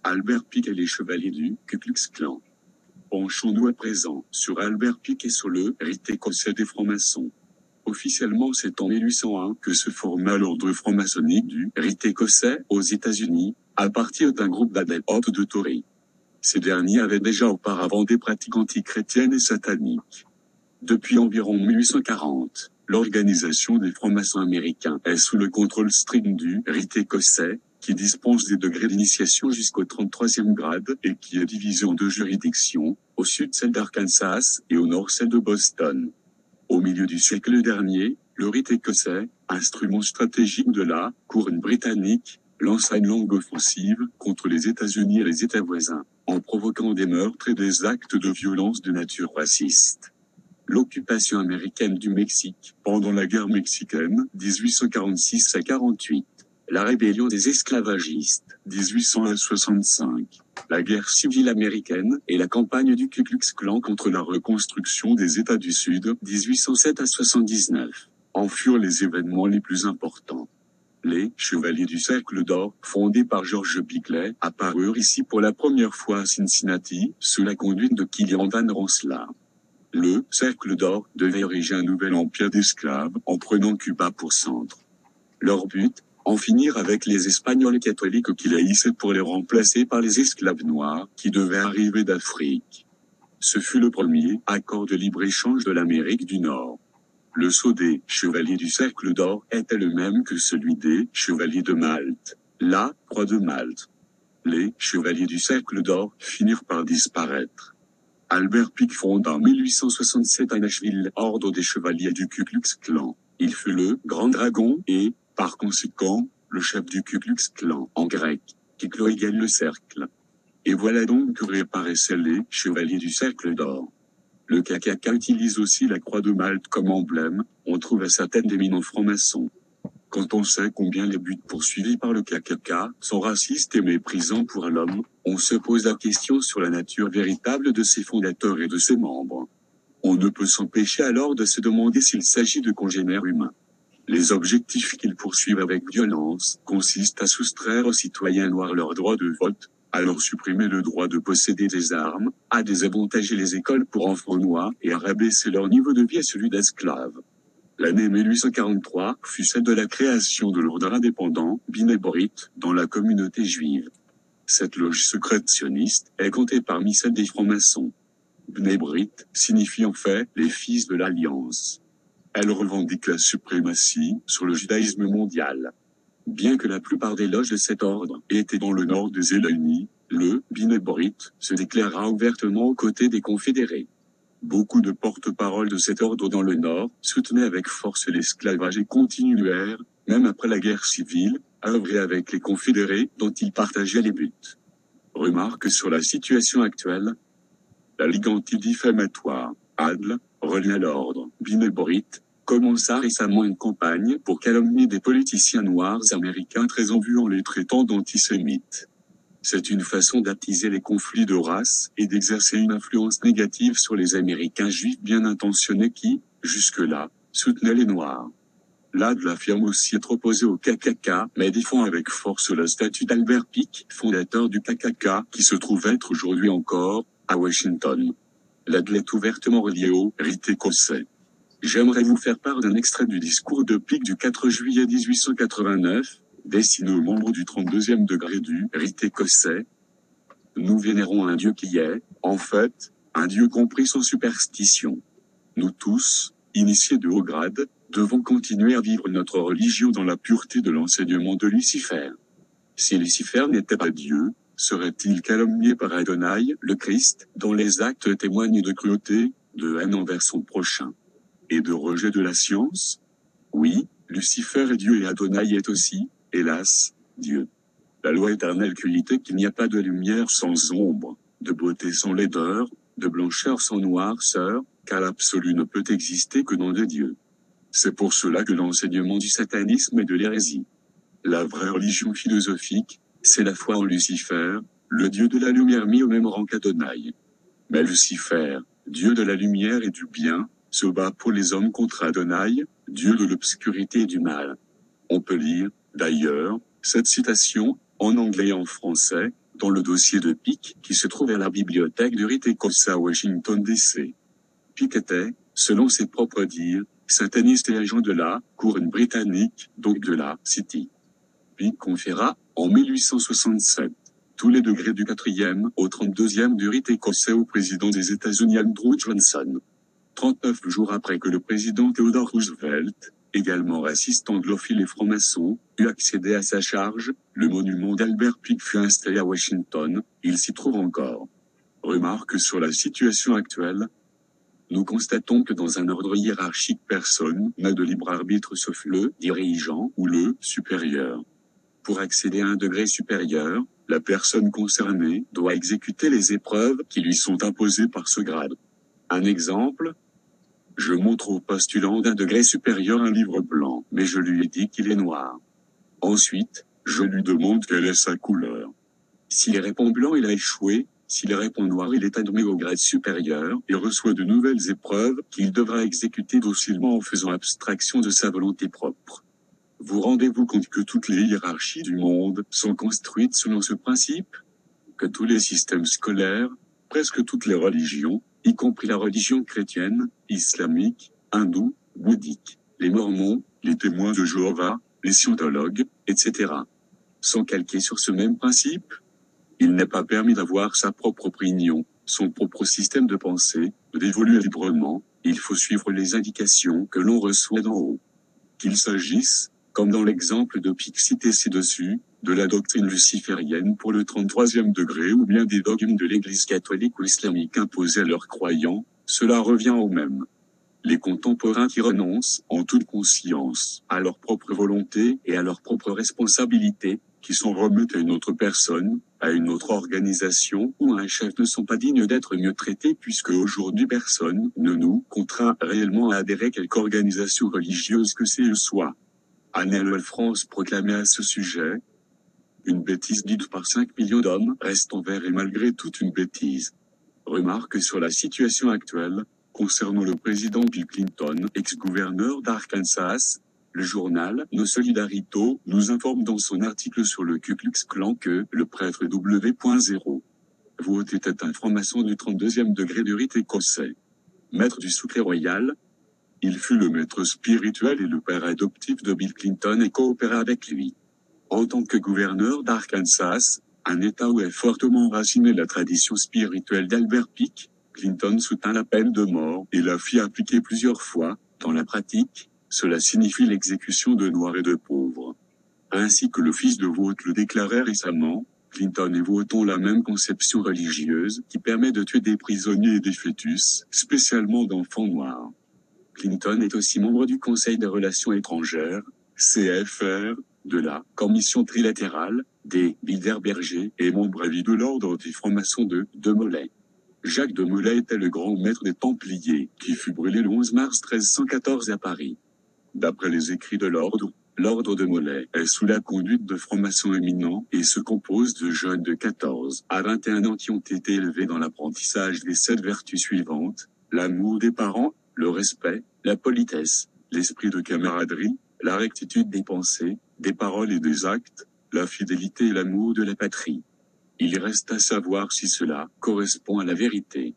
Albert Pike et les chevaliers du Ku Klux Klan. Penchons-nous à présent sur Albert Pike et sur le rite écossais des francs-maçons. Officiellement, c'est en 1801 que se forma l'ordre franc-maçonnique du rite écossais aux États-Unis, à partir d'un groupe d'adeptes de Tory. Ces derniers avaient déjà auparavant des pratiques antichrétiennes et sataniques. Depuis environ 1840, l'organisation des francs-maçons américains est sous le contrôle strict du rite écossais, qui dispense des degrés d'initiation jusqu'au 33e grade et qui est divisé en deux juridictions, au sud celle d'Arkansas et au nord celle de Boston. Au milieu du siècle dernier, le rite écossais, instrument stratégique de la couronne britannique, lança une longue offensive contre les États-Unis et les États voisins, en provoquant des meurtres et des actes de violence de nature raciste. L'occupation américaine du Mexique, pendant la guerre mexicaine, 1846 à 48. La rébellion des esclavagistes, 1865. La guerre civile américaine et la campagne du Ku Klux Klan contre la reconstruction des États du Sud, 1807 à 79, en furent les événements les plus importants. Les Chevaliers du Cercle d'Or, fondés par George Bickley, apparurent ici pour la première fois à Cincinnati, sous la conduite de Killian Van Rensselaer. Le Cercle d'Or devait ériger un nouvel empire d'esclaves en prenant Cuba pour centre. Leur but, en finir avec les Espagnols catholiques qui les haïssaient pour les remplacer par les esclaves noirs qui devaient arriver d'Afrique. Ce fut le premier accord de libre-échange de l'Amérique du Nord. Le sceau des Chevaliers du Cercle d'Or était le même que celui des Chevaliers de Malte, la Croix de Malte. Les Chevaliers du Cercle d'Or finirent par disparaître. Albert Pike fonda en 1867 à Nashville l'ordre des Chevaliers du Ku Klux Klan. Il fut le Grand Dragon et, par conséquent, le chef du Ku Klux Klan, en grec, qui clôt égale le cercle. Et voilà donc que réapparaissaient les Chevaliers du Cercle d'Or. Le KKK utilise aussi la Croix de Malte comme emblème, on trouve à sa tête d'éminents francs-maçons. Quand on sait combien les buts poursuivis par le KKK sont racistes et méprisants pour l'homme, on se pose la question sur la nature véritable de ses fondateurs et de ses membres. On ne peut s'empêcher alors de se demander s'il s'agit de congénères humains. Les objectifs qu'ils poursuivent avec violence consistent à soustraire aux citoyens noirs leur droit de vote, à leur supprimer le droit de posséder des armes, à désavantager les écoles pour enfants noirs et à rabaisser leur niveau de vie à celui d'esclaves. L'année 1843 fut celle de la création de l'ordre indépendant, B'nai B'rith, dans la communauté juive. Cette loge secrète sioniste est comptée parmi celles des francs-maçons. B'nai B'rith signifie en fait les fils de l'Alliance. Elle revendique la suprématie sur le judaïsme mondial. Bien que la plupart des loges de cet ordre étaient dans le nord des États-Unis, le B'nai B'rith se déclara ouvertement aux côtés des confédérés. Beaucoup de porte-paroles de cet ordre dans le Nord soutenaient avec force l'esclavage et continuèrent, même après la guerre civile, à œuvrer avec les confédérés dont ils partageaient les buts. Remarque sur la situation actuelle. La Ligue anti-diffamatoire, ADL, reliée à l'ordre B'nai B'rith, commença récemment une campagne pour calomnier des politiciens noirs américains très en vue en les traitant d'antisémites. C'est une façon d'attiser les conflits de race et d'exercer une influence négative sur les Américains juifs bien intentionnés qui, jusque-là, soutenaient les Noirs. L'ADL affirme aussi être opposé au KKK, mais défend avec force le statut d'Albert Pike, fondateur du KKK, qui se trouve être aujourd'hui encore à Washington. L'ADL est ouvertement relié au rite écossais. J'aimerais vous faire part d'un extrait du discours de Pike du 4 juillet 1889, destiné aux membres du 32e degré du rite écossais. Nous vénérons un Dieu qui est, en fait, un Dieu compris sans superstition. Nous tous, initiés de haut grade, devons continuer à vivre notre religion dans la pureté de l'enseignement de Lucifer. Si Lucifer n'était pas Dieu, serait-il calomnié par Adonai, le Christ, dont les actes témoignent de cruauté, de haine envers son prochain, et de rejet de la science? Oui, Lucifer est Dieu et Adonai est aussi, hélas, Dieu. La loi éternelle culite qu'il n'y a pas de lumière sans ombre, de beauté sans laideur, de blancheur sans noirceur, car l'absolu ne peut exister que dans de Dieu. C'est pour cela que l'enseignement du satanisme est de l'hérésie. La vraie religion philosophique, c'est la foi en Lucifer, le Dieu de la lumière mis au même rang qu'Adonai. Mais Lucifer, Dieu de la lumière et du bien, se bat pour les hommes contre Adonai, Dieu de l'obscurité et du mal. On peut lire, d'ailleurs, cette citation, en anglais et en français, dans le dossier de Pick qui se trouve à la bibliothèque de Rite-Écosse à Washington DC. Pick était, selon ses propres dires, sataniste et agent de la couronne britannique, donc de la City. Pick conféra, en 1867, tous les degrés du 4e au 32e du rite écossais au président des États-Unis Andrew Johnson. 39 jours après que le président Theodore Roosevelt, également raciste, anglophile et franc-maçon, eut accédé à sa charge, le monument d'Albert Pick fut installé à Washington, il s'y trouve encore. Remarque sur la situation actuelle. Nous constatons que dans un ordre hiérarchique personne n'a de libre arbitre sauf le dirigeant ou le supérieur. Pour accéder à un degré supérieur, la personne concernée doit exécuter les épreuves qui lui sont imposées par ce grade. Un exemple. Je montre au postulant d'un degré supérieur un livre blanc, mais je lui ai dit qu'il est noir. Ensuite, je lui demande quelle est sa couleur. S'il répond blanc, il a échoué. S'il répond noir, il est admis au grade supérieur et reçoit de nouvelles épreuves qu'il devra exécuter docilement en faisant abstraction de sa volonté propre. Vous rendez-vous compte que toutes les hiérarchies du monde sont construites selon ce principe? Que tous les systèmes scolaires, presque toutes les religions, y compris la religion chrétienne, islamique, hindoue, bouddhique, les mormons, les témoins de Jéhovah, les scientologues, etc., sont calqués sur ce même principe? Il n'est pas permis d'avoir sa propre opinion, son propre système de pensée, d'évoluer librement, il faut suivre les indications que l'on reçoit d'en haut. Qu'il s'agisse, comme dans l'exemple de Pick cité ci-dessus, de la doctrine luciférienne pour le 33e degré ou bien des dogmes de l'Église catholique ou islamique imposés à leurs croyants, cela revient au même. Les contemporains qui renoncent, en toute conscience, à leur propre volonté et à leur propre responsabilité, qui sont remettés à une autre personne, à une autre organisation ou à un chef ne sont pas dignes d'être mieux traités puisque aujourd'hui personne ne nous contraint réellement à adhérer à quelque organisation religieuse que c'est soit. Anne France proclamait à ce sujet. Une bêtise dite par 5 millions d'hommes reste envers et malgré toute une bêtise. Remarque sur la situation actuelle, concernant le président Bill Clinton, ex-gouverneur d'Arkansas. Le journal Nos Solidarito nous informe dans son article sur le Ku Klux Klan que le prêtre W.0 Vogt était un franc-maçon du 32e degré du rite écossais. Maître du soufflet royal, il fut le maître spirituel et le père adoptif de Bill Clinton et coopéra avec lui. En tant que gouverneur d'Arkansas, un État où est fortement enracinée la tradition spirituelle d'Albert Pick, Clinton soutint la peine de mort et la fit appliquer plusieurs fois. Dans la pratique, cela signifie l'exécution de noirs et de pauvres. Ainsi que le fils de Vogt le déclarait récemment, Clinton et Vogt ont la même conception religieuse qui permet de tuer des prisonniers et des fœtus, spécialement d'enfants noirs. Clinton est aussi membre du Conseil des Relations étrangères, CFR, de la Commission trilatérale, des Bilderberger et membre à vie de l'ordre des francs-maçons de Molay. Jacques de Molay était le grand maître des Templiers, qui fut brûlé le 11 mars 1314 à Paris. D'après les écrits de l'ordre de Molay est sous la conduite de francs-maçons éminents et se compose de jeunes de 14 à 21 ans qui ont été élevés dans l'apprentissage des 7 vertus suivantes, l'amour des parents, le respect, la politesse, l'esprit de camaraderie, la rectitude des pensées, des paroles et des actes, la fidélité et l'amour de la patrie. Il reste à savoir si cela correspond à la vérité.